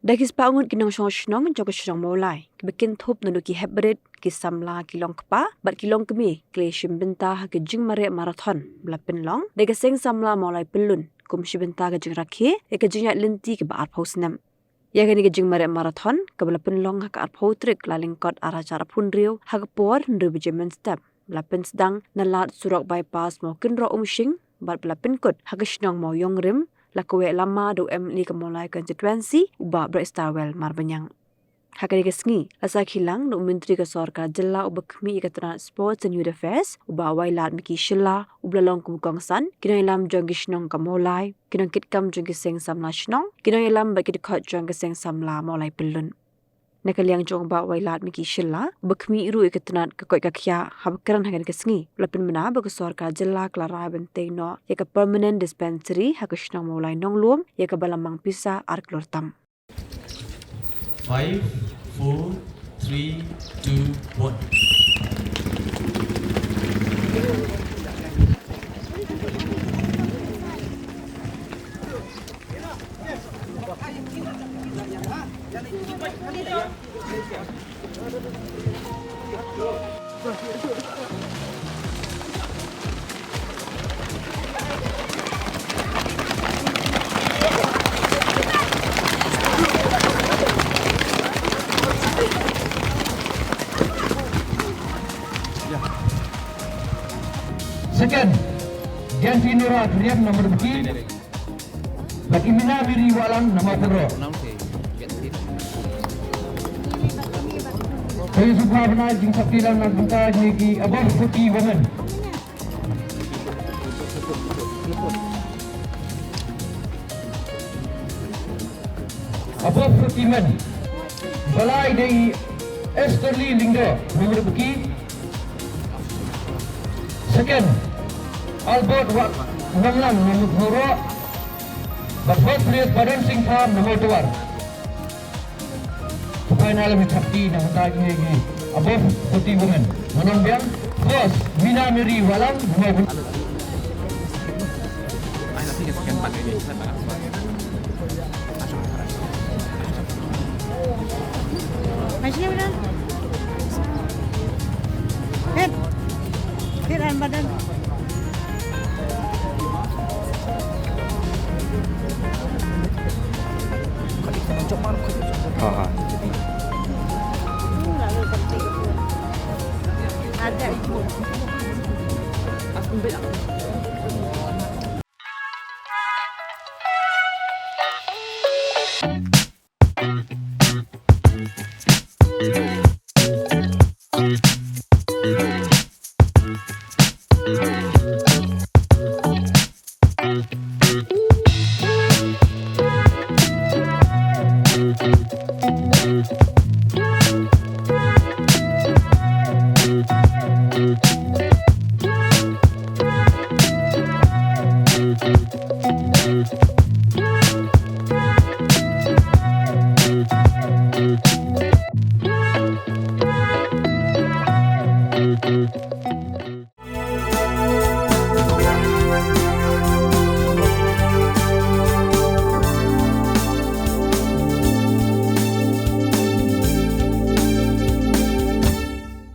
Dagis Spah Ngut kinong Nong jogo Nong Mawlai. Bikin thup nuduki hybrid ki samla kilong kepa bat kilong kemi kle shimbenta ke Jingrakhe marathon belapin long dega seng samla Mawlai pelun kum shimbenta ke Jingrakhe ke jingat linti ke baat pau Snem. Ya gani ke Jingrakhe marathon ke belapin long ha ka pau trik lalingkot arah cara punriu ha ke por ndu bejemen step belapin sedang nalat surok bypass mau kinro umshing bat belapin kot ha ke Nong mau yong rim lakwe lama do li ke Mawlai constituency uba beristawel marbanyang. Hakari kesngi asa khilang no menteri ke sarkar jilla ubakmi ke transport and youth affairs uba wailat miki shilla ublalong kumkong san kinang ilam jong Nong ke Mawlai kinang kitkam jong seng samla Nong kinang ilam ba kitkot jong seng samla Mawlai pelun nakaliang jong ba wailat miki shilla ubakmi iru ikatnat ke koi kakya habkaran hagan kesngi lapin mena ba ke sarkar jilla klara benteng no ya ke permanent dispensary ha ke Nong Mawlai nong luom ya ke balamang pisa arklor tam 5, 4, 3, 2, 1. Second, Jansi Nura Triam nomor beki, bagi Mina Biri Walang nomor terro. Saya suka benar Jingrakhe dan Ngut jadi above 40 women. Above 40 men. Balai dari Esterly Lingdo nomor beki. Second, Albert Wak Nonglang nomor Horo. Bapak Prius Badan Singkam nomor 2. Final Jingrakhe nomor tadi above 40 women. Menang biang. First, Mina Miri Walang nomor 2. Masih mana? Head badan.